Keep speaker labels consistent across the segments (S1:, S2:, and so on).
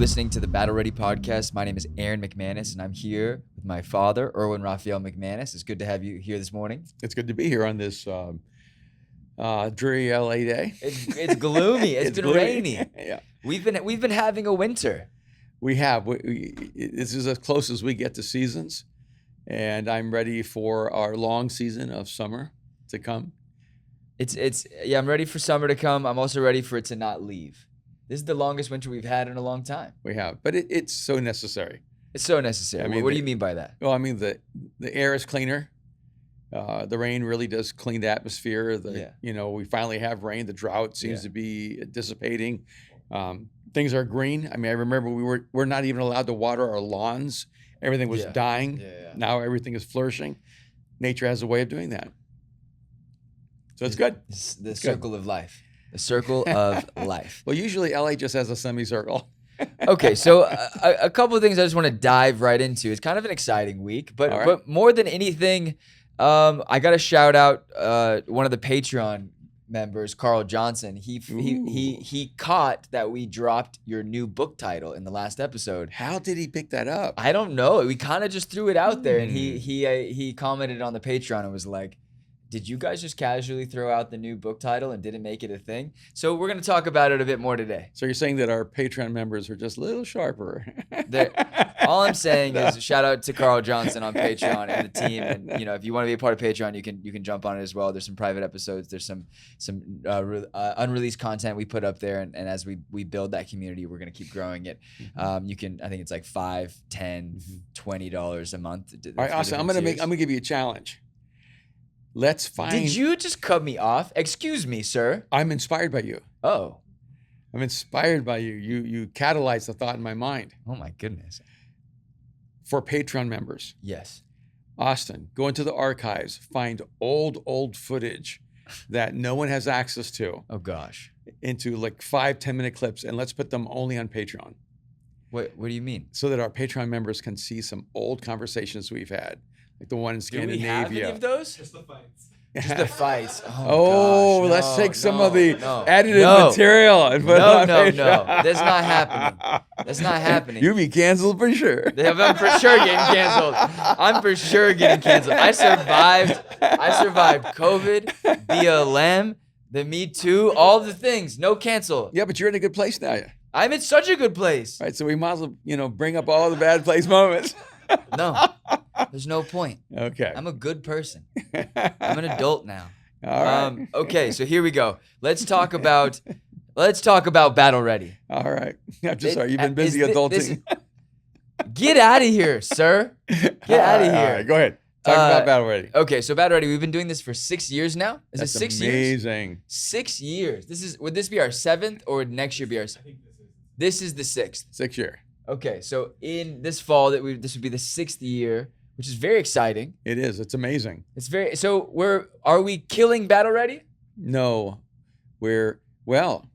S1: listening to the Battle Ready podcast. My name is Erwin McManus, and I'm here with my father, Erwin Raphael McManus. It's good to have you here this morning.
S2: It's good to be here on this dreary LA day.
S1: It's gloomy. It's been
S2: gloomy.
S1: rainy.
S2: Yeah,
S1: We've been having a winter.
S2: we have. This is as close as we get to seasons, and I'm ready for our long season of summer to come.
S1: I'm ready for summer to come. I'm also ready for it to not leave. This is the longest winter we've had in a long time.
S2: We have, but it's so necessary.
S1: It's so necessary.
S2: I mean,
S1: what do you mean by that?
S2: Well, I mean the air is cleaner. The rain really does clean the atmosphere. We finally have rain. The drought seems to be dissipating. Things are green. I mean, I remember we're not even allowed to water our lawns. Everything was dying. Now everything is flourishing. Nature has a way of doing that. So it's good.
S1: It's the circle of life. The circle of life.
S2: Well, usually LA just has a semicircle.
S1: Okay, so a couple of things I just want to dive right into. It's kind of an exciting week, but more than anything, I got to shout out one of the Patreon members, Carl Johnson. He caught that we dropped your new book title in the last episode.
S2: How did he pick that up?
S1: I don't know. We kind of just threw it out there, and he commented on the Patreon and was like, did you guys just casually throw out the new book title and didn't make it a thing? So we're going to talk about it a bit more today.
S2: So you're saying that our Patreon members are just a little sharper.
S1: All I'm saying is shout out to Carl Johnson on Patreon and the team. And if you want to be a part of Patreon, you can jump on it as well. There's some private episodes. There's some unreleased content we put up there. And as we build that community, we're going to keep growing it. I think it's like $5, $10, $20 a month.
S2: All right, awesome. I'm going to give you a challenge. Let's find.
S1: Did you just cut me off? Excuse me, sir.
S2: I'm inspired by you.
S1: Oh.
S2: I'm inspired by you. You catalyzed the thought in my mind.
S1: Oh my goodness.
S2: For Patreon members.
S1: Yes.
S2: Austin, go into the archives, find old footage that no one has access to.
S1: Oh gosh.
S2: Into like 5-10 minute clips, and let's put them only on Patreon.
S1: What do you mean?
S2: So that our Patreon members can see some old conversations we've had. Like the one in Scandinavia.
S1: Do we have any of those?
S3: Just the fights.
S1: Just the fights.
S2: Oh,
S1: gosh,
S2: let's take some of the edited
S1: no.
S2: material and put it on Patreon.
S1: No. That's not happening. That's not happening.
S2: You'll be canceled for sure.
S1: I'm for sure getting canceled. I'm for sure getting canceled. I survived COVID, BLM, the Me Too, all the things. No cancel.
S2: Yeah, but you're in a good place now.
S1: I'm in such a good place.
S2: Right, so we might as well, bring up all the bad place moments.
S1: No, there's no point.
S2: Okay.
S1: I'm a good person. I'm an adult now.
S2: All right.
S1: Okay, so here we go. Let's talk about Battle Ready.
S2: All right. I'm just sorry. You've been busy adulting.
S1: Get out of here, sir. Get out of here.
S2: All right, go ahead. Talk about Battle Ready.
S1: Okay, so Battle Ready, we've been doing this for 6 years now. Is
S2: That's
S1: it 6 years?
S2: Amazing.
S1: 6 years. Would this be our 7th or would next year be our?
S3: I think
S1: This is the 6th.
S2: 6 year.
S1: Okay, so in this fall this would be the 6th year, which is very exciting.
S2: It is. It's amazing.
S1: Are we killing Battle Ready?
S2: No,
S1: Are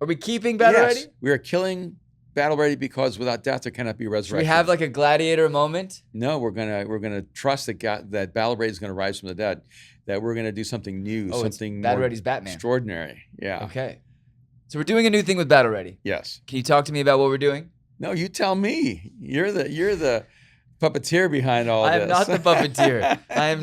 S1: we keeping Battle Ready?
S2: We are killing Battle Ready because without death there cannot be resurrection.
S1: Should we have like a gladiator moment?
S2: No, we're gonna trust that Battle Ready is gonna rise from the dead. That we're gonna do something new, something
S1: Battle
S2: more
S1: Ready's Batman.
S2: extraordinary. Yeah.
S1: Okay. So we're doing a new thing with Battle Ready.
S2: Yes.
S1: Can you talk to me about what we're doing?
S2: No, you tell me. You're the puppeteer behind all this.
S1: I am not the puppeteer. I am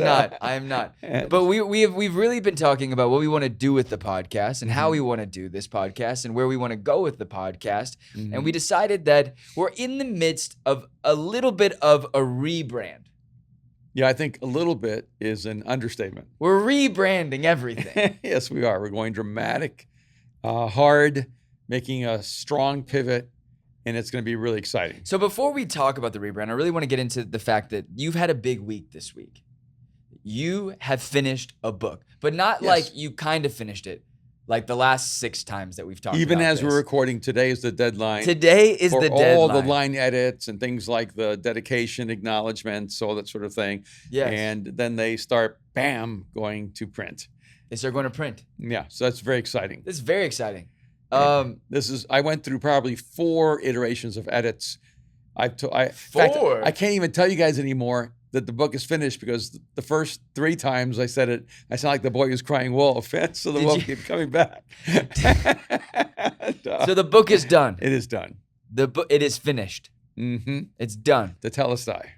S1: not. But we've really been talking about what we want to do with the podcast and how we want to do this podcast and where we want to go with the podcast.
S2: Mm-hmm.
S1: And we decided that we're in the midst of a little bit of a rebrand.
S2: Yeah, I think a little bit is an understatement.
S1: We're rebranding everything.
S2: Yes, we are. We're going dramatic, hard, making a strong pivot. And it's going to be really exciting.
S1: So before we talk about the rebrand, I really want to get into the fact that you've had a big week this week. You have finished a book, but not like you kind of finished it, like the last 6 times that we've talked about
S2: Even as
S1: this.
S2: we're recording, today is the deadline.
S1: Today is the deadline.
S2: All the line edits and things like the dedication, acknowledgments, all that sort of thing.
S1: Yes.
S2: And then they start, bam, going to print.
S1: They start going to print.
S2: Yeah, so that's very exciting.
S1: This is very exciting.
S2: I went through probably 4 iterations of edits. In fact, I can't even tell you guys anymore that the book is finished because the first 3 times I said it, I sound like the boy who's crying wolf. So the wolf keeps coming back.
S1: So the book is done.
S2: It is done.
S1: The book. It is finished.
S2: Mm-hmm.
S1: It's done.
S2: Tetelestai.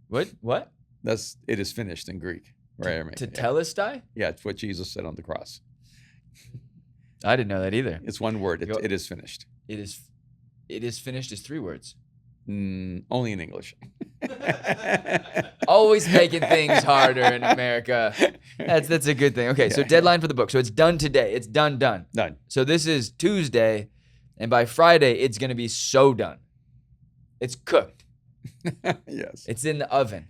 S1: What?
S2: It is finished in Greek. Right.
S1: Tetelestai?
S2: Yeah, it's what Jesus said on the cross.
S1: I didn't know that either.
S2: It's one word. It is finished.
S1: It is finished is 3 words.
S2: Only in English.
S1: Always making things harder in America. That's a good thing. Okay, so deadline for the book. So it's done today. It's done. Done. So this is Tuesday, and by Friday it's going to be so done. It's cooked.
S2: Yes.
S1: It's in the oven.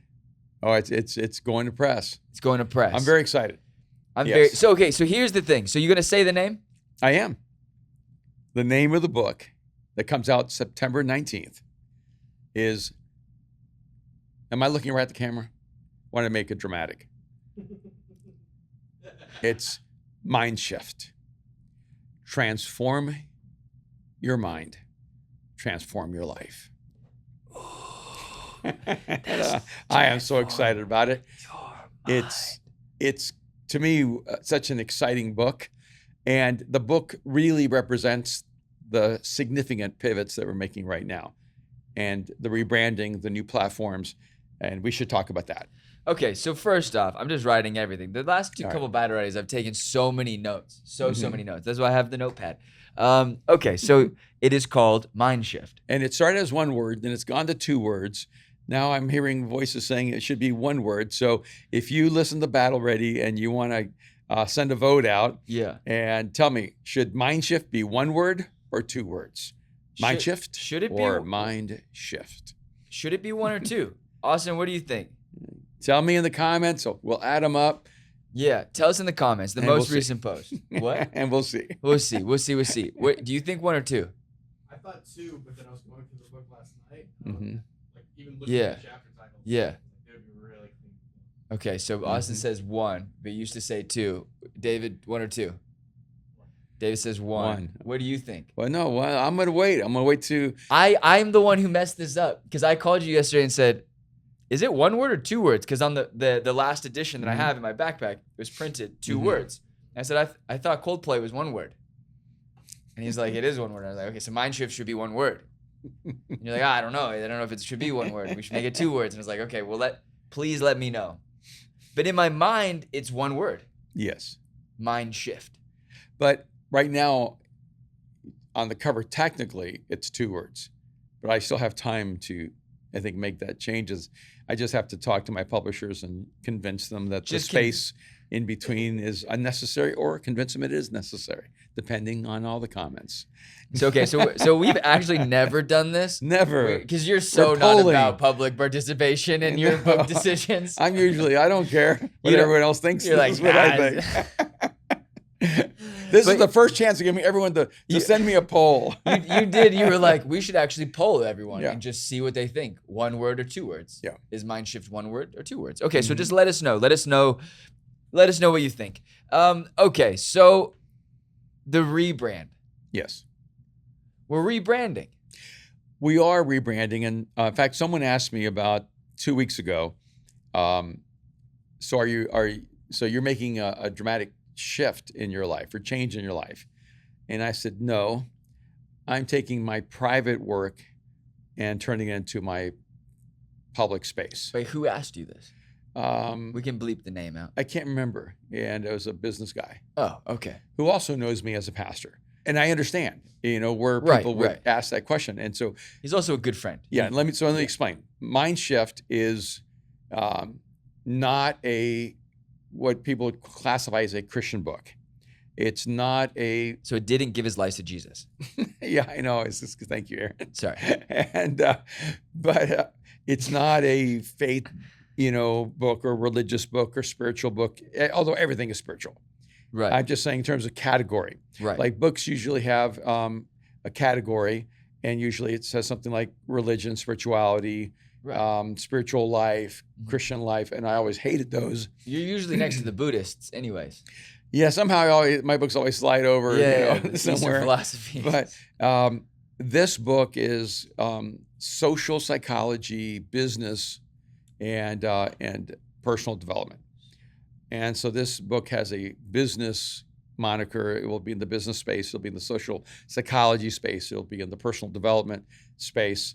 S2: Oh, it's going to press.
S1: It's going to press.
S2: I'm very excited.
S1: So here's the thing. So you're going to say the name?
S2: I am. The name of the book that comes out September 19th is, am I looking right at the camera? Want to make it dramatic. It's Mind Shift. Transform your mind. Transform your life. I am so excited about it. It's to me such an exciting book, and the book really represents the significant pivots that we're making right now, and the rebranding, the new platforms, and we should talk about that.
S1: Okay, so first off, I'm just writing everything. The last couple battle readies, I've taken so many notes, so many notes. That's why I have the notepad. Okay, so it is called Mind Shift,
S2: and it started as 1 word, then it's gone to 2 words. Now I'm hearing voices saying it should be 1 word. So if you listen to Battle Ready and you want to send a vote out, and tell me, should Mind Shift be 1 word or 2 words? Mind Shift
S1: should it
S2: or
S1: be,
S2: Mind Shift?
S1: Should it be 1 or 2? Austin, what do you think?
S2: Tell me in the comments. We'll add them up.
S1: Yeah, tell us in the comments. The most recent post. What?
S2: And we'll see.
S1: We'll see. What, do you think 1 or 2?
S3: I thought 2, but then I was going through the book last night. Even looking at the chapter titles.
S1: Yeah.
S3: It would be really clean.
S1: Okay, so Austin says 1, but you used to say 2. David, 1 or 2? David says 1. What do you think?
S2: Well, no, I'm gonna wait. I'm gonna wait to.
S1: I'm the one who messed this up because I called you yesterday and said, "Is it 1 word or 2 words?" Because on the last edition that I have in my backpack, it was printed 2 words. And I said I thought Coldplay was 1 word, and he's like, "It is 1 word." I was like, "Okay, so Mind Shift should be 1 word." And you're like, I don't know if it should be 1 word. We should make it 2 words. And I was like, okay, well please let me know. But in my mind, it's 1 word.
S2: Yes.
S1: Mind Shift.
S2: But right now, on the cover, technically, it's 2 words. But I still have time to, I think, make that changes. I just have to talk to my publishers and convince them that the space in between is unnecessary, or convince them it is necessary, depending on all the comments.
S1: So we've actually never done this.
S2: Never.
S1: Because you're so not about public participation in your book decisions.
S2: I don't care what everyone else thinks.
S1: You're like,
S2: what I think. This is the first chance to give me everyone to send me a poll.
S1: You did. You were like, we should actually poll everyone and just see what they think. 1 word or 2 words.
S2: Yeah.
S1: Is Mind Shift 1 word or 2 words? Okay, so just let us know. Let us know what you think. Okay, so the rebrand.
S2: Yes.
S1: We're rebranding.
S2: We are rebranding. And in fact, someone asked me about 2 weeks ago, so you're making a dramatic shift in your life or change in your life? And I said, no, I'm taking my private work and turning it into my public space.
S1: Wait, who asked you this? We can bleep the name out.
S2: I can't remember. And it was a business guy.
S1: Oh, okay.
S2: Who also knows me as a pastor. And I understand, where people would ask that question. And so
S1: he's also a good friend.
S2: Yeah. And let me explain. Mind Shift is not what people would classify as a Christian book. It's not
S1: So it didn't give his life to Jesus.
S2: Yeah, I know. It's just, thank you, Aaron.
S1: Sorry.
S2: And but it's not a faith, book or religious book or spiritual book. Although everything is spiritual.
S1: Right.
S2: I'm just saying in terms of category.
S1: Right.
S2: Like books usually have a category, and usually it says something like religion, spirituality, spiritual life, Christian life, and I always hated those.
S1: You're usually next to the Buddhists, anyways.
S2: Yeah, somehow my books always slide over, somewhere.
S1: Philosophy.
S2: But this book is social psychology, business, and personal development. And so this book has a business moniker. It will be in the business space. It'll be in the social psychology space. It'll be in the personal development space.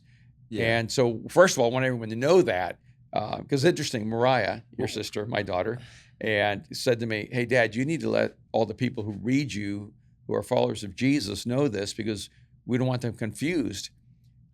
S2: Yeah. And so, first of all, I want everyone to know that, because interesting, Mariah, your sister, my daughter, and said to me, "Hey, Dad, you need to let all the people who read you, who are followers of Jesus, know this, because we don't want them confused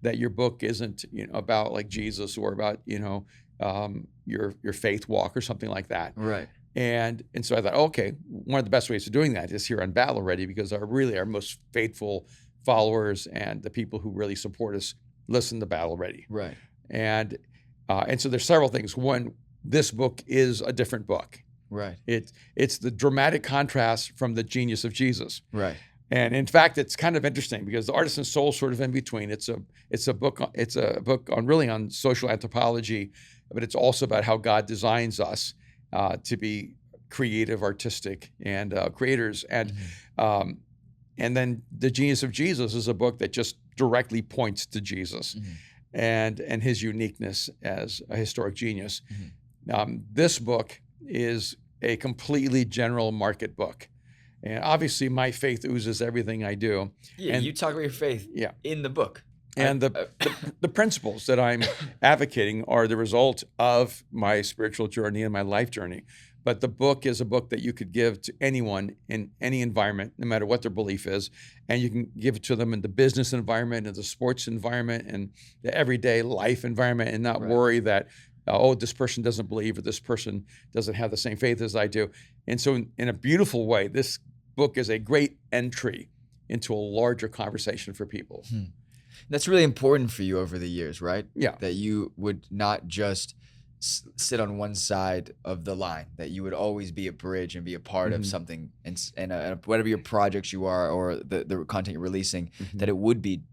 S2: that your book isn't, about like Jesus or about, your faith walk or something like that."
S1: Right.
S2: And so I thought, okay, one of the best ways of doing that is here on Battle Ready, because our most faithful followers and the people who really support us listen to Battle Ready.
S1: Right.
S2: And so there's several things. One, this book is a different book.
S1: Right.
S2: It's the dramatic contrast from the genius of Jesus.
S1: Right.
S2: And in fact, it's kind of interesting because The Artisan Soul is sort of in between. It's a book on social anthropology, but it's also about how God designs us to be creative, artistic, and creators. And and then The Genius of Jesus is a book that just directly points to Jesus and his uniqueness as a historic genius. This book is a completely general market book. And obviously, my faith oozes everything I do.
S1: Yeah, and you talk about your faith in the book.
S2: And the principles that I'm advocating are the result of my spiritual journey and my life journey. But the book is a book that you could give to anyone in any environment, no matter what their belief is. And you can give it to them in the business environment, in the sports environment, and the everyday life environment, and not worry that, this person doesn't believe or this person doesn't have the same faith as I do. And so in a beautiful way, this book is a great entry into a larger conversation for people.
S1: That's really important for you over the years, right?
S2: Yeah.
S1: That you would not just sit on one side of the line, that you would always be a bridge and be a part of something, and whatever your projects you are or the content you're releasing, that it would be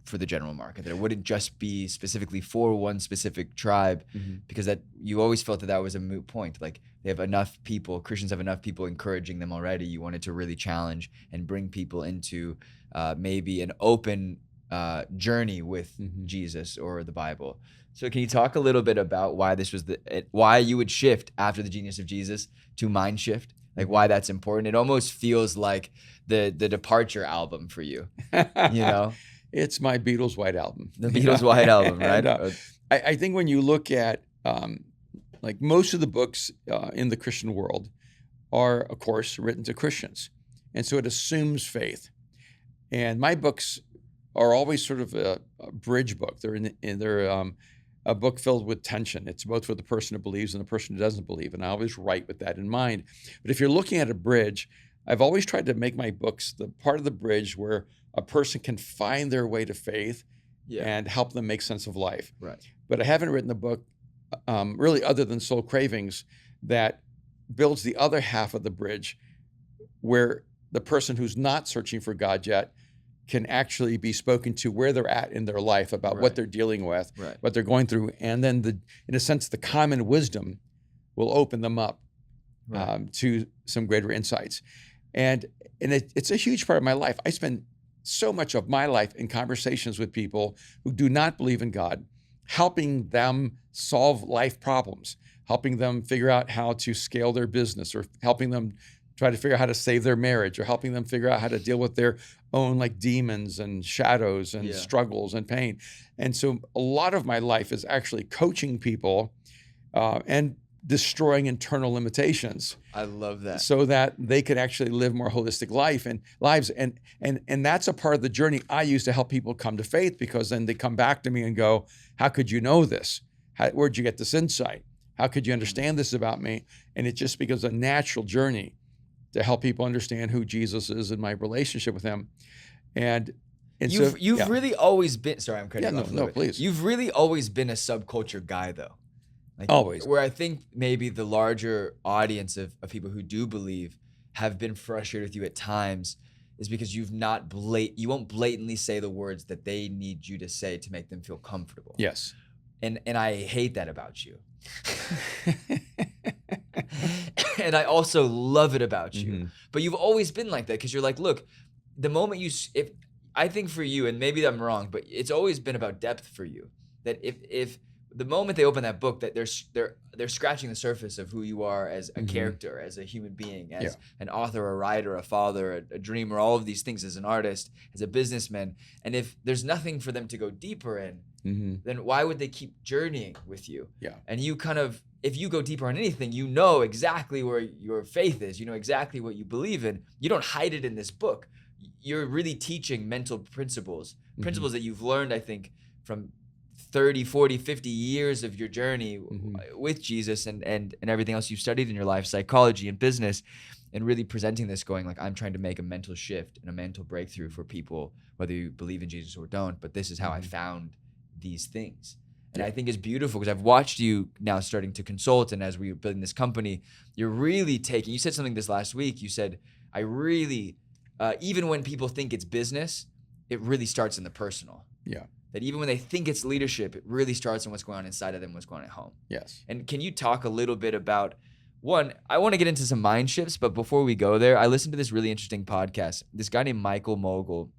S1: for the general market, that it wouldn't just be specifically for one specific tribe, because that you always felt that was a moot point. Like they have enough people, Christians have enough people encouraging them already. You wanted to really challenge and bring people into maybe an open journey with Jesus or the Bible. So can you talk a little bit about why this was why you would shift after The Genius of Jesus to Mind Shift? Like why that's important? It almost feels like the departure album for you,
S2: It's my Beatles White Album.
S1: The Beatles White Album, right?
S2: And, I think when you look at like most of the books in the Christian world are, of course, written to Christians. And so it assumes faith. And my books are always sort of a bridge book. They're a book filled with tension. It's both for the person who believes and the person who doesn't believe. And I always write with that in mind. But if you're looking at a bridge, I've always tried to make my books the part of the bridge where a person can find their way to faith and help them make sense of life.
S1: Right.
S2: But I haven't written a book really other than Soul Cravings that builds the other half of the bridge where the person who's not searching for God yet can actually be spoken to where they're at in their life about what they're dealing with, what they're going through. And then in a sense, the common wisdom will open them up to some greater insights. And it's a huge part of my life. I spend so much of my life in conversations with people who do not believe in God, helping them solve life problems, helping them figure out how to scale their business, or helping them try to figure out how to save their marriage, or helping them figure out how to deal with their own like demons and shadows and struggles and pain. And so a lot of my life is actually coaching people and destroying internal limitations.
S1: I love that.
S2: So that they could actually live more holistic lives. And that's a part of the journey I use to help people come to faith, because then they come back to me and go, how could you know this? Where'd you get this insight? How could you understand this about me? And it just becomes a natural journey to help people understand who Jesus is and my relationship with him. And
S1: you've really always been, sorry, I'm cutting you off.
S2: No, please.
S1: You've really always been a subculture guy though. Like,
S2: always.
S1: Where I think maybe the larger audience of people who do believe have been frustrated with you at times is because you won't blatantly say the words that they need you to say to make them feel comfortable.
S2: Yes.
S1: And I hate that about you. And I also love it about you. But you've always been like that, because you're like, look, the moment I think for you, and maybe I'm wrong, but it's always been about depth for you. That if the moment they open that book, that they're scratching the surface of who you are as a character, as a human being, as an author, a writer, a father, a dreamer, all of these things, as an artist, as a businessman. And if there's nothing for them to go deeper in, then why would they keep journeying with you?
S2: Yeah.
S1: And you kind of, if you go deeper on anything, you know exactly where your faith is. You know exactly what you believe in. You don't hide it in this book. You're really teaching mental principles that you've learned, I think, from 30, 40, 50 years of your journey with Jesus and everything else you've studied in your life, psychology and business, and really presenting this going like, I'm trying to make a mental shift and a mental breakthrough for people, whether you believe in Jesus or don't, but this is how I found these things. And I think it's beautiful because I've watched you now starting to consult, and as we're building this company, you're really taking, you said something this last week, you said, I really, even when people think it's business, it really starts in the personal.
S2: Yeah.
S1: That even when they think it's leadership, it really starts in what's going on inside of them, what's going on at home.
S2: Yes.
S1: And can you talk a little bit about, one, I want to get into some mind shifts, but before we go there, I listened to this really interesting podcast. This guy named Michael Mogul,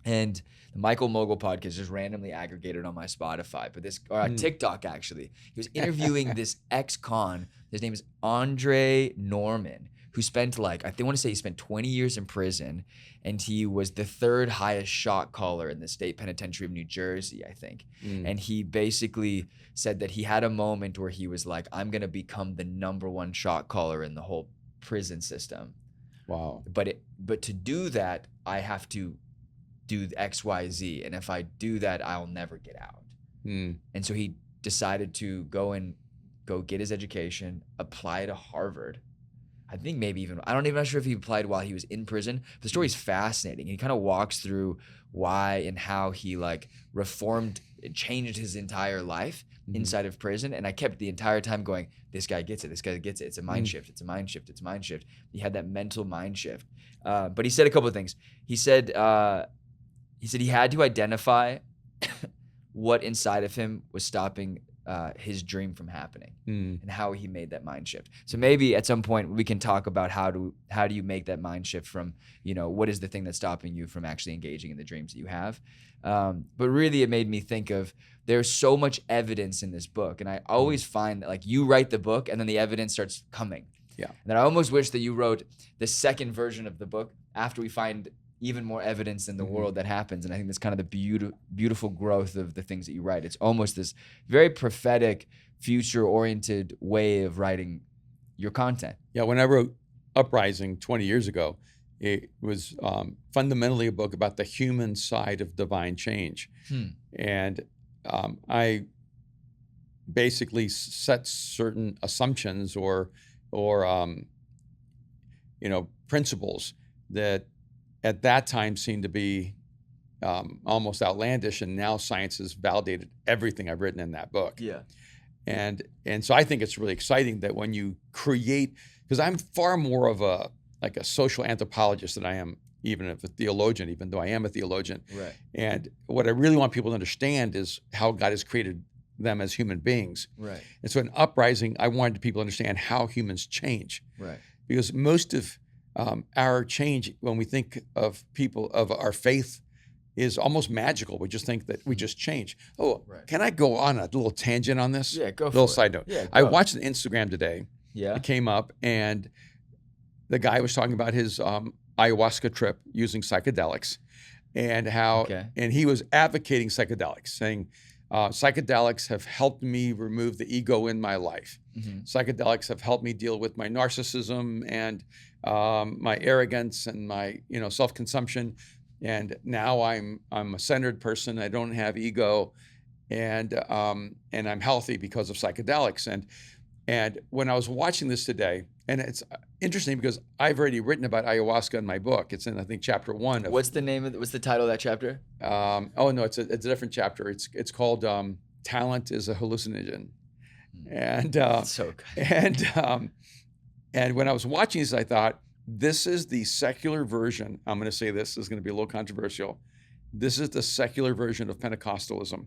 S1: and the Michael Mogul podcast just randomly aggregated on my Spotify, but this, or TikTok actually. He was interviewing this ex-con. His name is Andre Norman, who spent I want to say he spent 20 years in prison, and he was the third highest shot caller in the state penitentiary of New Jersey, I think. And he basically said that he had a moment where he was like, I'm going to become the #1 shot caller in the whole prison system.
S2: Wow.
S1: But to do that, I have to do X, Y, Z. And if I do that, I'll never get out. And so he decided to go get his education, apply to Harvard. I think maybe even, I'm not sure if he applied while he was in prison. The story is fascinating. He kind of walks through why and how he reformed, changed his entire life inside of prison. And I kept the entire time going, this guy gets it. This guy gets it. It's a mind shift. It's a mind shift. It's a mind shift. He had that mental mind shift. But he said a couple of things. He said he had to identify what inside of him was stopping his dream from happening and how he made that mind shift. So maybe at some point we can talk about how do you make that mind shift from, what is the thing that's stopping you from actually engaging in the dreams that you have. But really it made me think of, there's so much evidence in this book. And I always find that you write the book and then the evidence starts coming.
S2: Yeah.
S1: And then I almost wish that you wrote the second version of the book after we find even more evidence in the world that happens. And I think that's kind of the beautiful growth of the things that you write. It's almost this very prophetic, future-oriented way of writing your content.
S2: Yeah, when I wrote Uprising 20 years ago, it was fundamentally a book about the human side of divine change. And I basically set certain assumptions or principles that at that time seemed to be almost outlandish, and now science has validated everything I've written in that book.
S1: Yeah.
S2: And so I think it's really exciting that when you create, because I'm far more of a social anthropologist than I am even a theologian, even though I am a theologian.
S1: Right.
S2: And what I really want people to understand is how God has created them as human beings.
S1: Right.
S2: And so in Uprising, I wanted people to understand how humans change.
S1: Right.
S2: Because most of our change, when we think of people of our faith, is almost magical. We just think that we just change. Oh, right. Can I go on a little tangent on this?
S1: Yeah, go for it.
S2: Little side note.
S1: Yeah,
S2: I watched an Instagram today.
S1: Yeah.
S2: It came up, and the guy was talking about his ayahuasca trip using psychedelics, and how, and he was advocating psychedelics, saying, psychedelics have helped me remove the ego in my life. Psychedelics have helped me deal with my narcissism and my arrogance and my self-consumption. And now I'm a centered person. I don't have ego, and I'm healthy because of psychedelics. And when I was watching this today, and it's interesting because I've already written about ayahuasca in my book. It's in, I think, chapter 1.
S1: What's the title of that chapter?
S2: Oh no, it's a different chapter. It's called "Talent is a Hallucinogen," and
S1: so good.
S2: And when I was watching this, I thought, this is the secular version. I'm going to say this is going to be a little controversial. This is the secular version of Pentecostalism.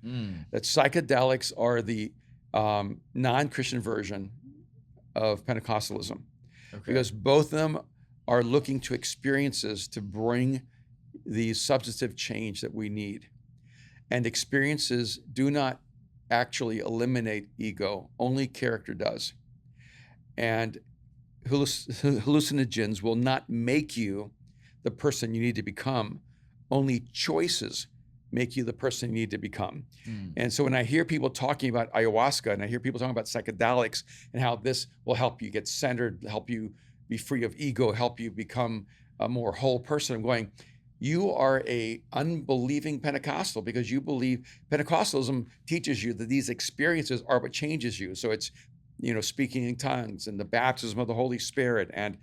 S2: That psychedelics are the non-Christian version of Pentecostalism, because both of them are looking to experiences to bring the substantive change that we need. And experiences do not actually eliminate ego. Only character does. And hallucinogens will not make you the person you need to become. Only choices make you the person you need to become. And so when I hear people talking about ayahuasca and I hear people talking about psychedelics and how this will help you get centered, help you be free of ego, help you become a more whole person, I'm going, you are a unbelieving Pentecostal because you believe Pentecostalism teaches you that these experiences are what changes you. So it's, speaking in tongues and the baptism of the Holy Spirit and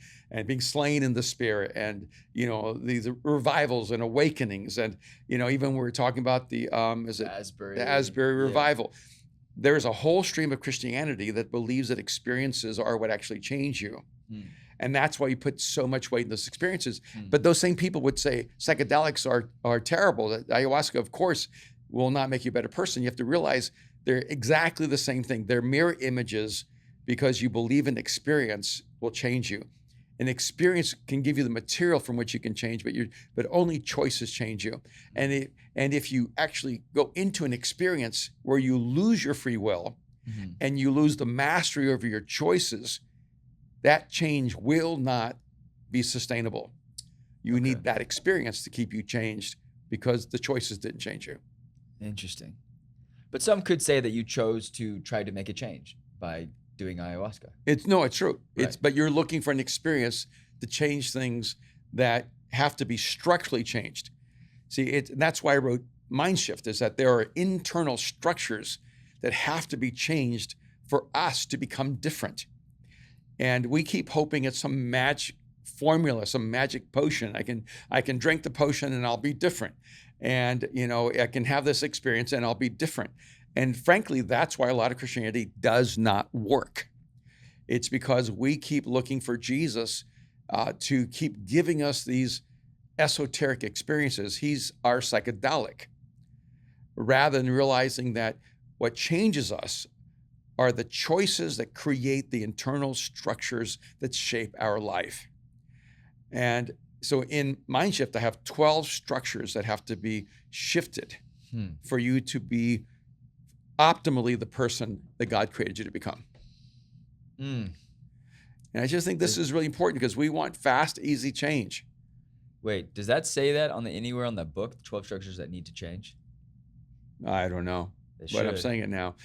S2: being slain in the Spirit and, these revivals and awakenings. And, even we were talking about the Asbury revival. There's a whole stream of Christianity that believes that experiences are what actually change you. And that's why you put so much weight in those experiences. But those same people would say psychedelics are terrible. That ayahuasca, of course, will not make you a better person. You have to realize they're exactly the same thing. They're mirror images because you believe an experience will change you. An experience can give you the material from which you can change, but only choices change you. And if you actually go into an experience where you lose your free will and you lose the mastery over your choices, that change will not be sustainable. You need that experience to keep you changed because the choices didn't change you.
S1: Interesting. But some could say that you chose to try to make a change by doing ayahuasca.
S2: It's true. Right. But you're looking for an experience to change things that have to be structurally changed. See, that's why I wrote Mind Shift, is that there are internal structures that have to be changed for us to become different. And we keep hoping it's some magic formula, some magic potion. I can drink the potion and I'll be different. And, I can have this experience and I'll be different. And frankly, that's why a lot of Christianity does not work. It's because we keep looking for Jesus to keep giving us these esoteric experiences. He's our psychedelic, rather than realizing that what changes us are the choices that create the internal structures that shape our life. And so in Mind Shift, I have 12 structures that have to be shifted for you to be optimally the person that God created you to become. And I just think this is really important because we want fast, easy change.
S1: Wait, does that say that anywhere on the book, 12 structures that need to change?
S2: I don't know, but I'm saying it now.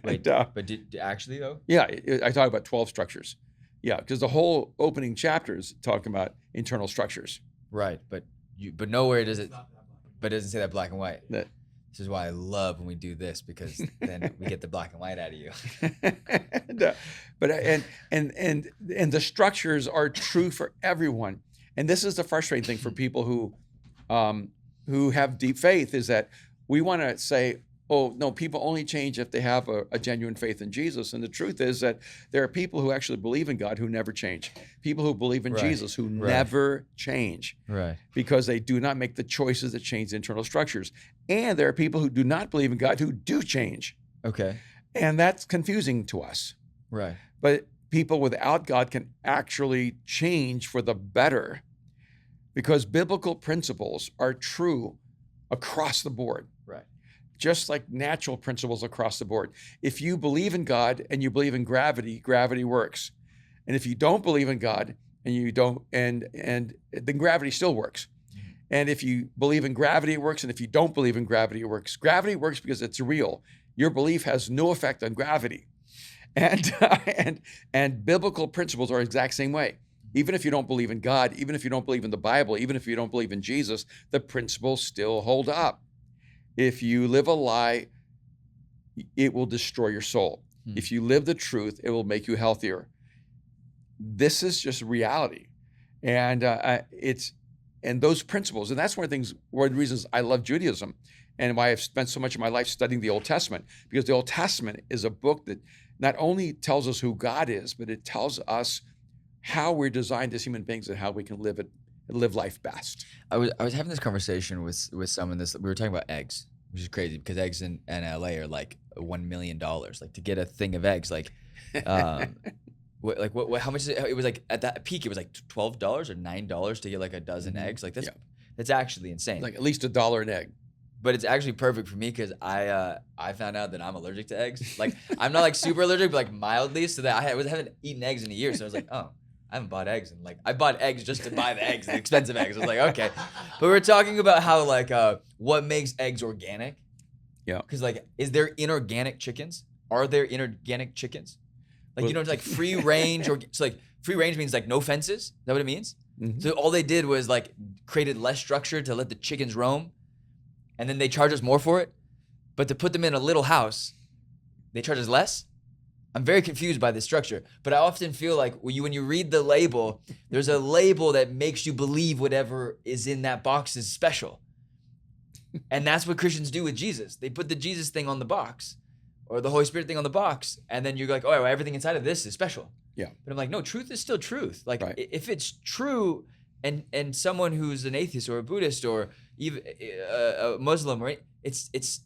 S1: Wait, but actually though?
S2: Yeah, I talk about 12 structures. Yeah, because the whole opening chapter is talking about internal structures.
S1: Right, but nowhere does it. But it doesn't say that black and white. This is why I love when we do this, because then we get the black and white out of you.
S2: And the structures are true for everyone. And this is the frustrating thing for people who have deep faith, is that we want to say, oh, no, people only change if they have a genuine faith in Jesus. And the truth is that there are people who actually believe in God who never change. People who believe in Jesus who never change.
S1: Right.
S2: Because they do not make the choices that change the internal structures. And there are people who do not believe in God who do change.
S1: Okay.
S2: And that's confusing to us.
S1: Right.
S2: But people without God can actually change for the better because biblical principles are true across the board.
S1: Right.
S2: Just like natural principles across the board. If you believe in God and you believe in gravity, gravity works. And if you don't believe in God and you don't, and then gravity still works. And if you believe in gravity, it works. And if you don't believe in gravity, it works. Gravity works because it's real. Your belief has no effect on gravity. And biblical principles are the exact same way. Even if you don't believe in God, even if you don't believe in the Bible, even if you don't believe in Jesus, the principles still hold up. If you live a lie, it will destroy your soul. If you live the truth, it will make you healthier. This is just reality. And and those principles, and that's one of the reasons I love Judaism and why I've spent so much of my life studying the Old Testament, because the Old Testament is a book that not only tells us who God is, but it tells us how we're designed as human beings and how we can live life best.
S1: I was having this conversation with someone. We were talking about eggs, which is crazy because eggs in LA are like $1 million. Like to get a thing of eggs, like, what? How much is it? It was like at that peak, it was like $12 or $9 to get like a dozen eggs. Like that's actually insane.
S2: Like at least $1 an egg.
S1: but it's actually perfect for me because I found out that I'm allergic to eggs. Like I'm not like super allergic, but like mildly. So that I haven't eaten eggs in a year. So I was like, oh, I haven't bought eggs. And like I bought eggs just to buy the eggs, the expensive eggs. I was like, okay. But we're talking about how like what makes eggs organic.
S2: Yeah.
S1: Because like, is there inorganic chickens? Are there inorganic chickens? Like you know, like free range or so like free range means like no fences. Is that what it means?
S2: Mm-hmm.
S1: So all they did was like created less structure to let the chickens roam. And then they charge us more for it. But to put them in a little house, they charge us less? I'm very confused by this structure. But I often feel like when you read the label, there's a label that makes you believe whatever is in that box is special. And that's what Christians do with Jesus. They put the Jesus thing on the box or the Holy Spirit thing on the box. And then you're like, oh, well, everything inside of this is special.
S2: Yeah.
S1: But I'm like, no, truth is still truth. Like
S2: right.
S1: if it's true and someone who's an atheist or a Buddhist or even a Muslim, right? It's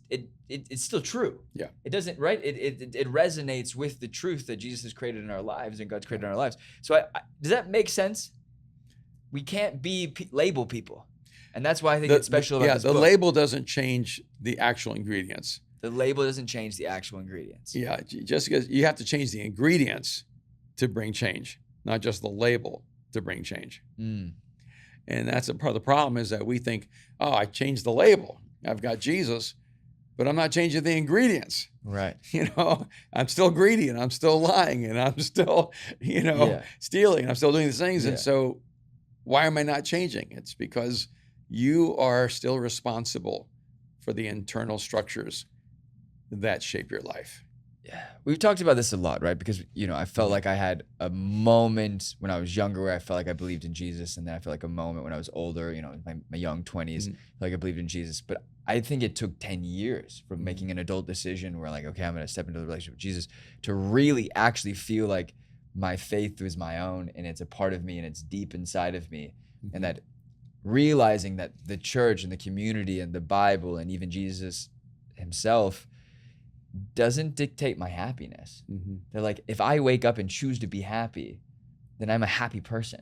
S1: still true.
S2: Yeah.
S1: It doesn't, right? It resonates with the truth that Jesus has created in our lives and God's created in our lives. So does that make sense? We can't label people. And that's why I think it's special about this book.
S2: The label doesn't change the actual ingredients.
S1: The label doesn't change the actual ingredients.
S2: Yeah, just because you have to change the ingredients to bring change, not just the label to bring change.
S1: Mm.
S2: And that's a part of the problem is that we think, oh, I changed the label. I've got Jesus, but I'm not changing the ingredients.
S1: Right.
S2: You know, I'm still greedy and I'm still lying and I'm still, stealing and I'm still doing these things.
S1: Yeah.
S2: And so why am I not changing? It's because you are still responsible for the internal structures that shape your life.
S1: Yeah, we've talked about this a lot, right? Because, I felt like I had a moment when I was younger where I felt like I believed in Jesus. And then I felt like a moment when I was older, in my young 20s, like I believed in Jesus. But I think it took 10 years from making an adult decision where like, okay, I'm going to step into the relationship with Jesus to really actually feel like my faith was my own and it's a part of me and it's deep inside of me. And that realizing that the church and the community and the Bible and even Jesus himself doesn't dictate my happiness. They're like, if I wake up and choose to be happy, then I'm a happy person.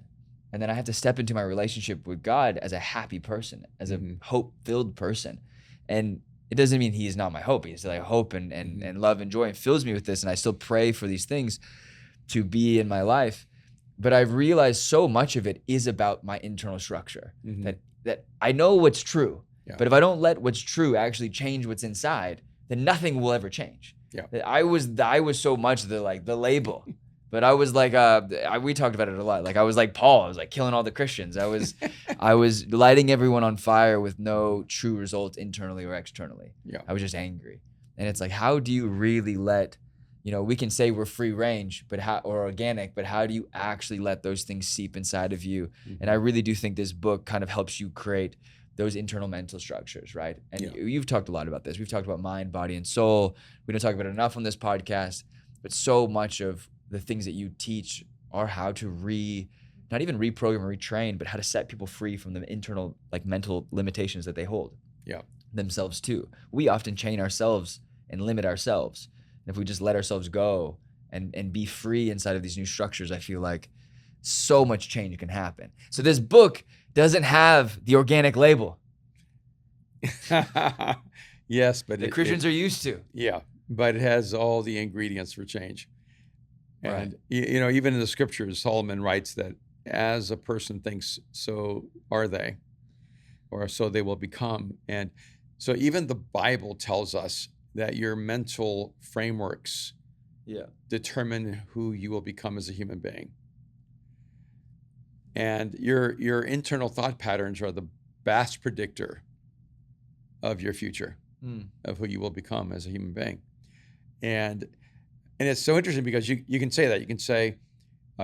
S1: And then I have to step into my relationship with God as a happy person, as a hope-filled person. And it doesn't mean he is not my hope. He's like hope and love and joy and fills me with this. And I still pray for these things to be in my life. But I've realized so much of it is about my internal structure, that I know what's true. Yeah. But if I don't let what's true actually change what's inside, then nothing will ever change.
S2: Yeah.
S1: I was so much the label, but I was like, we talked about it a lot. Like I was like Paul, I was like killing all the Christians. I was lighting everyone on fire with no true result internally or externally.
S2: Yeah.
S1: I was just angry. And it's like, how do you really let, we can say we're free range, or organic, but how do you actually let those things seep inside of you? And I really do think this book kind of helps you create those internal mental structures, right? And you've talked a lot about this. We've talked about mind, body, and soul. We don't talk about it enough on this podcast, but so much of the things that you teach are how to not even reprogram or retrain, but how to set people free from the internal like mental limitations that they hold themselves too. We often chain ourselves and limit ourselves. And if we just let ourselves go and be free inside of these new structures, I feel like so much change can happen. So this book doesn't have the organic label.
S2: Yes, but
S1: the Christians are used to.
S2: Yeah, but it has all the ingredients for change. And even in the scriptures, Solomon writes that as a person thinks, so are they, or so they will become. And so even the Bible tells us that your mental frameworks determine who you will become as a human being. And your internal thought patterns are the best predictor of your future, of who you will become as a human being. And it's so interesting because you can say that. You can say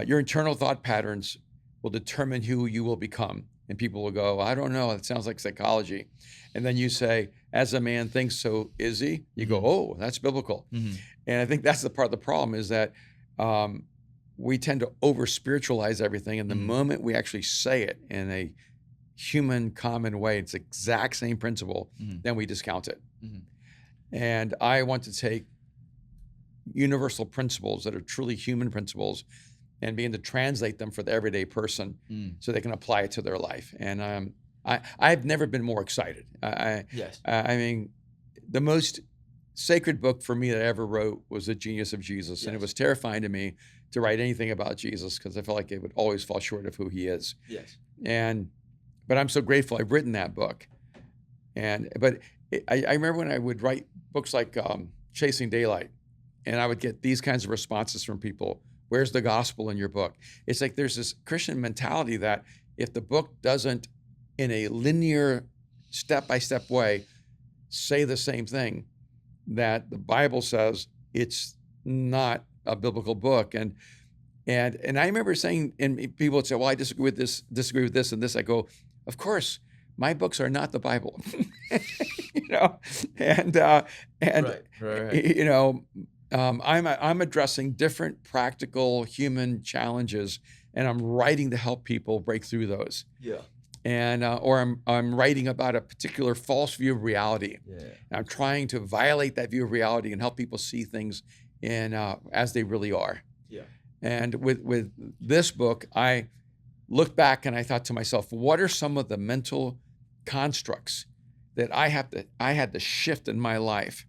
S2: your internal thought patterns will determine who you will become. And people will go, I don't know, it sounds like psychology. And then you say, as a man thinks, so is he. You go, oh, that's biblical. And I think that's the part of the problem is that we tend to over-spiritualize everything. And the moment we actually say it in a human, common way, it's the exact same principle, then we discount it. And I want to take universal principles that are truly human principles and begin to translate them for the everyday person so they can apply it to their life. And I've never been more excited.
S1: Yes.
S2: I mean, the most sacred book for me that I ever wrote was The Genius of Jesus.
S1: Yes.
S2: And it was terrifying to me to write anything about Jesus because I felt like it would always fall short of who he is.
S1: Yes.
S2: But I'm so grateful I've written that book. But I remember when I would write books like Chasing Daylight, and I would get these kinds of responses from people. Where's the gospel in your book? It's like there's this Christian mentality that if the book doesn't, in a linear, step-by-step way, say the same thing that the Bible says, it's not a biblical book. And I remember saying, and people would say, well, I disagree with this and this. I go, of course, my books are not the Bible.
S1: Right.
S2: I'm addressing different practical human challenges, and I'm writing to help people break through those.
S1: Yeah.
S2: Or I'm writing about a particular false view of reality.
S1: Yeah.
S2: And I'm trying to violate that view of reality and help people see things as they really are.
S1: Yeah.
S2: And with this book, I looked back and I thought to myself, what are some of the mental constructs that I had to shift in my life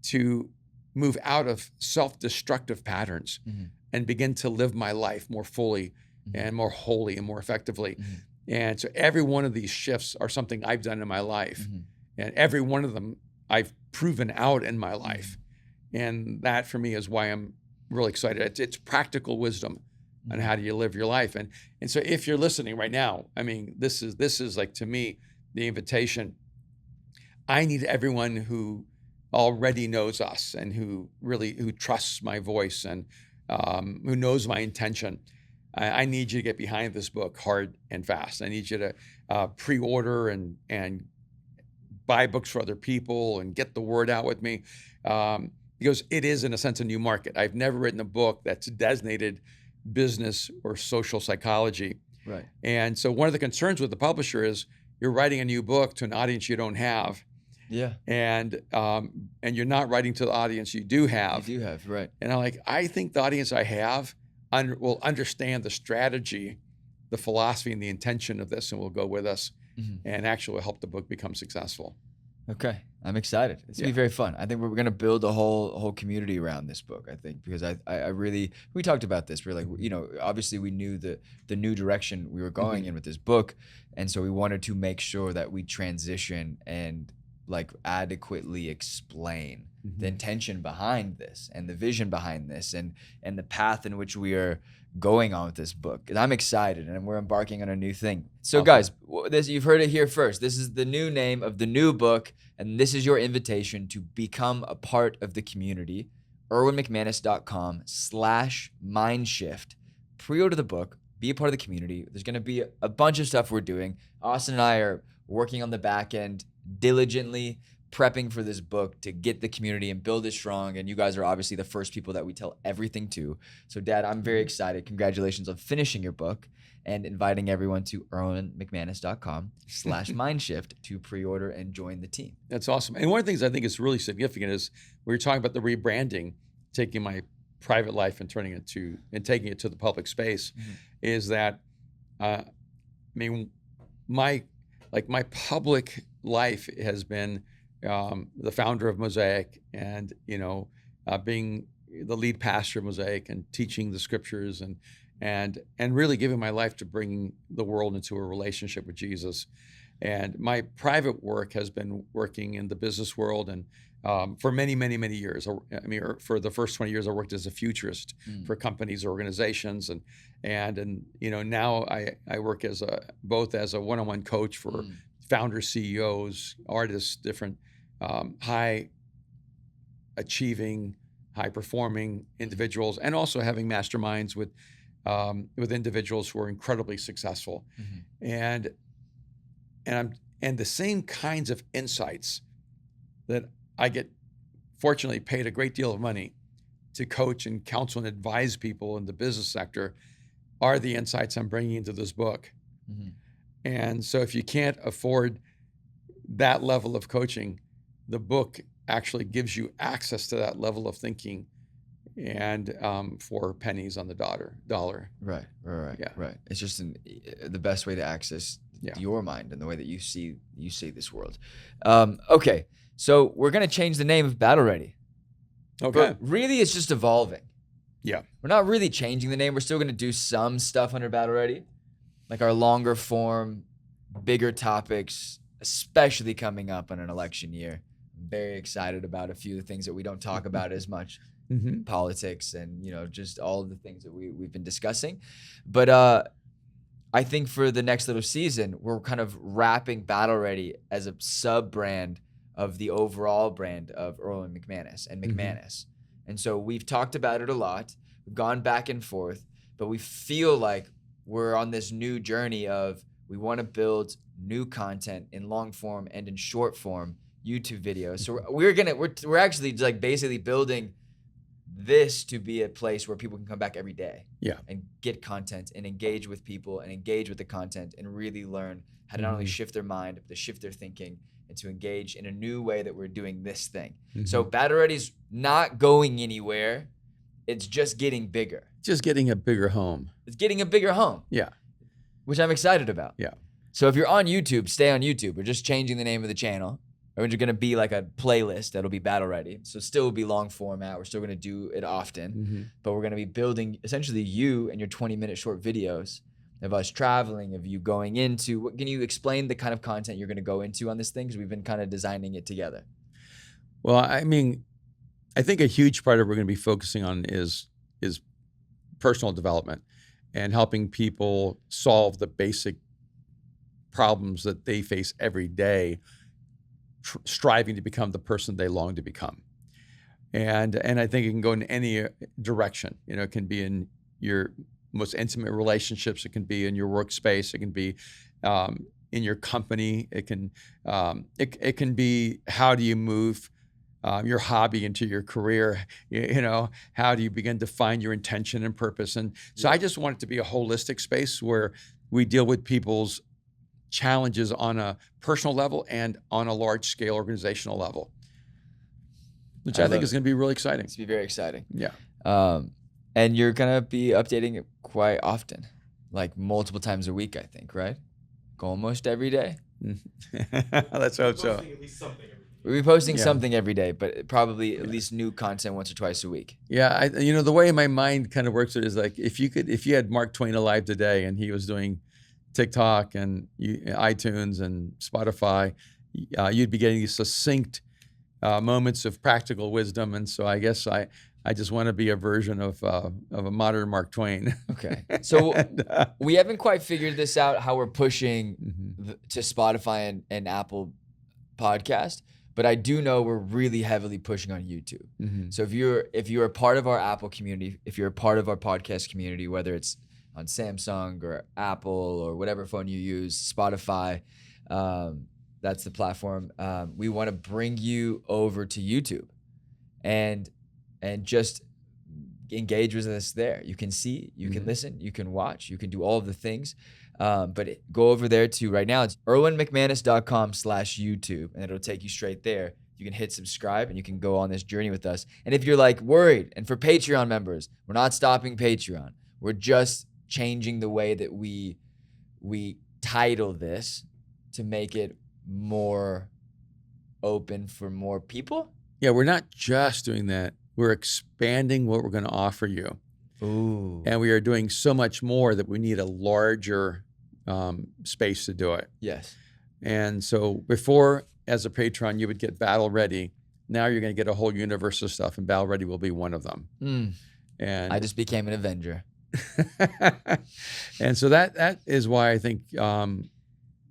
S2: to move out of self-destructive patterns and begin to live my life more fully and more wholly and more effectively. And so every one of these shifts are something I've done in my life. And every one of them I've proven out in my life. And that for me is why I'm really excited. It's practical wisdom on how do you live your life. And so if you're listening right now, I mean, this is like, to me, the invitation. I need everyone who already knows us and who trusts my voice and who knows my intention. I need you to get behind this book hard and fast. I need you to pre-order and buy books for other people and get the word out with me, because it is, in a sense, a new market. I've never written a book that's designated business or social psychology.
S1: Right.
S2: And so one of the concerns with the publisher is you're writing a new book to an audience you don't have.
S1: Yeah.
S2: And you're not writing to the audience you do have.
S1: You do have, right.
S2: And I think the audience I have will understand the strategy, the philosophy, and the intention of this, and will go with us and actually will help the book become successful.
S1: Okay. I'm excited. It's gonna be very fun. I think we're gonna build a whole community around this book, I think, because I really, we talked about this. We're like, obviously we knew the new direction we were going in with this book. And so we wanted to make sure that we transition and like adequately explain the intention behind this and the vision behind this and the path in which we are going on with this book. And I'm excited, and we're embarking on a new thing. So guys, you've heard it here first. This is the new name of the new book, and this is your invitation to become a part of the community. erwinmcmanus.com/mindshift. Pre-order the book, be a part of the community. There's going to be a bunch of stuff we're doing. Austin and I are working on the back end diligently, prepping for this book to get the community and build it strong. And you guys are obviously the first people that we tell everything to. So Dad, I'm very excited. Congratulations on finishing your book and inviting everyone to erwinmcmanus.com/mindshift to pre-order and join the team.
S2: That's awesome. And one of the things I think is really significant is we were talking about the rebranding, taking my private life and taking it to the public space, is that, my public life has been the founder of Mosaic and, being the lead pastor of Mosaic and teaching the scriptures and really giving my life to bringing the world into a relationship with Jesus. And my private work has been working in the business world and for many, many, many years. For the first 20 years, I worked as a futurist for companies, organizations, and now I work both as a one-on-one coach for founders, CEOs, artists, different high achieving, high performing individuals, and also having masterminds with individuals who are incredibly successful, and the same kinds of insights that I get, fortunately, paid a great deal of money to coach and counsel and advise people in the business sector are the insights I'm bringing into this book. And so if you can't afford that level of coaching, the book actually gives you access to that level of thinking and for pennies on the dollar.
S1: Right.
S2: Yeah.
S1: Right. It's just the best way to access your mind and the way that you see this world. Okay, so we're gonna change the name of Battle Ready.
S2: Okay.
S1: But really, it's just evolving.
S2: Yeah.
S1: We're not really changing the name. We're still gonna do some stuff under Battle Ready, like our longer form, bigger topics, especially coming up on an election year. I'm very excited about a few of the things that we don't talk about as much. Politics and just all of the things that we've been discussing. But I think for the next little season, we're kind of wrapping Battle Ready as a sub-brand of the overall brand of Erwin McManus and McManus. And so we've talked about it a lot. We've gone back and forth, but we feel like we're on this new journey of we want to build new content in long form and in short form YouTube videos. So we're actually like basically building this to be a place where people can come back every day and get content and engage with people and engage with the content and really learn how to not only shift their mind, but to shift their thinking and to engage in a new way that we're doing this thing. So Battle Ready's not going anywhere. It's just getting bigger.
S2: Just getting a bigger home.
S1: It's getting a bigger home.
S2: Yeah.
S1: Which I'm excited about.
S2: Yeah.
S1: So if you're on YouTube, stay on YouTube. We're just changing the name of the channel. We're going to be like a playlist that'll be Battle Ready. So still will be long format. We're still going to do it often. But we're going to be building essentially you and your 20-minute short videos of us traveling, of you going into. Can you explain the kind of content you're going to go into on this thing? Because we've been kind of designing it together.
S2: Well, I mean, I think a huge part of what we're going to be focusing on is personal development and helping people solve the basic problems that they face every day, striving to become the person they long to become. And I think it can go in any direction. It can be in your most intimate relationships. It can be in your workspace. It can be in your company. It can be how do you move your hobby into your career? How do you begin to find your intention and purpose? And so I just want it to be a holistic space where we deal with people's challenges on a personal level and on a large-scale organizational level, which I think is going to be really exciting.
S1: It's going to be very exciting.
S2: Yeah.
S1: And you're going to be updating it quite often, like multiple times a week, I think, right? Almost every day.
S2: Let's hope so.
S3: At least something every day.
S1: We'll be posting something every day, but probably at least new content once or twice a week.
S2: Yeah. The way my mind kind of works is like if you had Mark Twain alive today and he was doing TikTok and iTunes and Spotify, you'd be getting these succinct moments of practical wisdom. And so I guess I just want to be a version of a modern Mark Twain.
S1: Okay. So we haven't quite figured this out, how we're pushing to Spotify and Apple Podcast, but I do know we're really heavily pushing on YouTube. So if you're a part of our Apple community, if you're a part of our podcast community, whether it's on Samsung or Apple or whatever phone you use, Spotify, that's the platform. We want to bring you over to YouTube and just engage with us there. You can see, you can listen, you can watch, you can do all of the things. But go over there to right now. It's erwinmcmanus.com/YouTube, and it'll take you straight there. You can hit subscribe and you can go on this journey with us. And if you're like worried, and for Patreon members, we're not stopping Patreon. We're just changing the way that we title this to make it more open for more people.
S2: Yeah, we're not just doing that. We're expanding what we're going to offer you.
S1: Ooh.
S2: And we are doing so much more that we need a larger space to do it.
S1: Yes.
S2: And so before, as a patron, you would get Battle Ready. Now you're going to get a whole universe of stuff, and Battle Ready will be one of them. And
S1: I just became an Avenger.
S2: And so that is why I think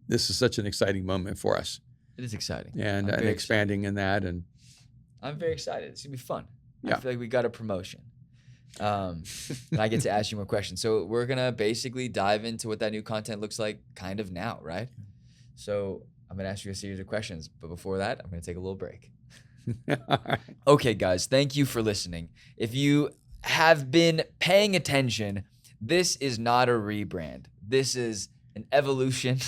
S2: this is such an exciting moment for us.
S1: It is exciting.
S2: And expanding in that. And
S1: I'm very excited. It's going to be fun.
S2: Yeah.
S1: I feel like we got a promotion. And I get to ask you more questions. So we're going to basically dive into what that new content looks like kind of now, right? So I'm going to ask you a series of questions. But before that, I'm going to take a little break. Okay, guys, thank you for listening. If you have been paying attention, this is not a rebrand. This is an evolution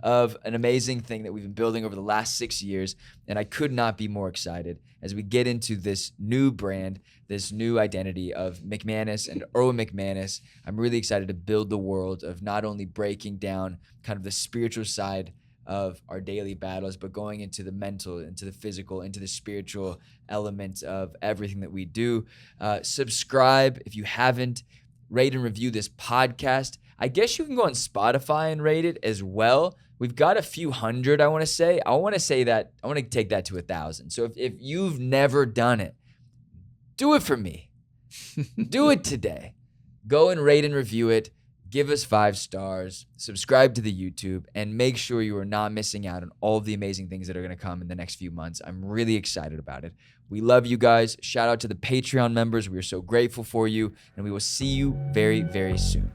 S1: of an amazing thing that we've been building over the last 6 years. And I could not be more excited as we get into this new brand, this new identity of McManus and Erwin McManus. I'm really excited to build the world of not only breaking down kind of the spiritual side of our daily battles, but going into the mental, into the physical, into the spiritual elements of everything that we do. Subscribe if you haven't. Rate and review this podcast. I guess you can go on Spotify and rate it as well. We've got a few hundred, I want to say. I want to take that to 1,000. So if you've never done it, do it for me. Do it today. Go and rate and review it. Give us 5 stars, subscribe to the YouTube, and make sure you are not missing out on all of the amazing things that are going to come in the next few months. I'm really excited about it. We love you guys. Shout out to the Patreon members. We are so grateful for you, and we will see you very, very soon.